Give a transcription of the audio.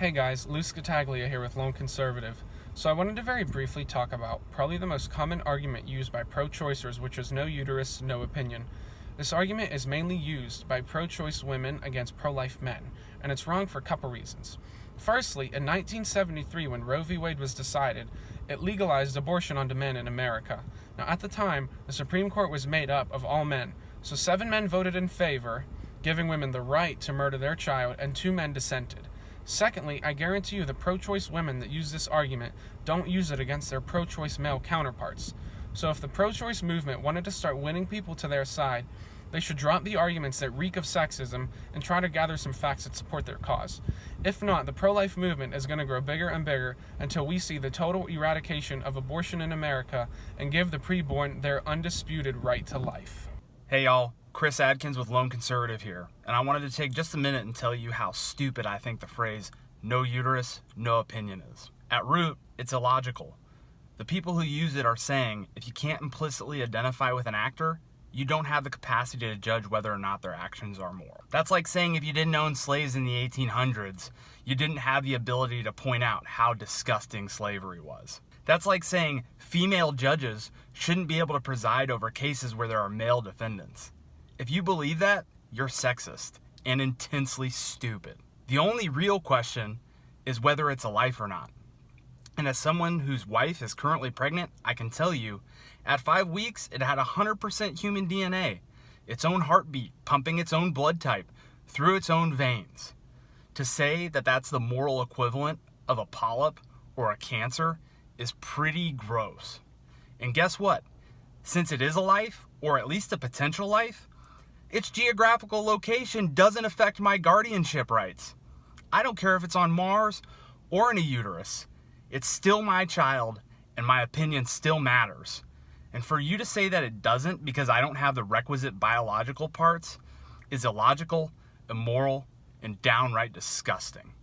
Hey guys, Scataglia here with Lone Conservative. So I wanted to very briefly talk about probably the most common argument used by pro-choicers, which is no uterus, no opinion. This argument is mainly used by pro-choice women against pro-life men, and it's wrong for a couple reasons. Firstly, in 1973, when Roe v. Wade was decided, it legalized abortion on demand in America. Now, at the time, the Supreme Court was made up of all men, so 7 men voted in favor, giving women the right to murder their child, and 2 men dissented. Secondly, I guarantee you the pro-choice women that use this argument don't use it against their pro-choice male counterparts. So if the pro-choice movement wanted to start winning people to their side, they should drop the arguments that reek of sexism and try to gather some facts that support their cause. If not, the pro-life movement is going to grow bigger and bigger until we see the total eradication of abortion in America and give the preborn their undisputed right to life. Hey y'all, Chris Adkins with Lone Conservative here, and I wanted to take just a minute and tell you how stupid I think the phrase, no uterus, no opinion is. At root, it's illogical. The people who use it are saying, if you can't implicitly identify with an actor, you don't have the capacity to judge whether or not their actions are moral. That's like saying if you didn't own slaves in the 1800s, you didn't have the ability to point out how disgusting slavery was. That's like saying female judges shouldn't be able to preside over cases where there are male defendants. If you believe that, you're sexist and intensely stupid. The only real question is whether it's a life or not. And as someone whose wife is currently pregnant, I can tell you, at 5 weeks, it had 100% human DNA, its own heartbeat, pumping its own blood type through its own veins. To say that that's the moral equivalent of a polyp or a cancer is pretty gross. And guess what? Since it is a life, or at least a potential life, its geographical location doesn't affect my guardianship rights. I don't care if it's on Mars or in a uterus. It's still my child, and my opinion still matters. And for you to say that it doesn't because I don't have the requisite biological parts is illogical, immoral, and downright disgusting.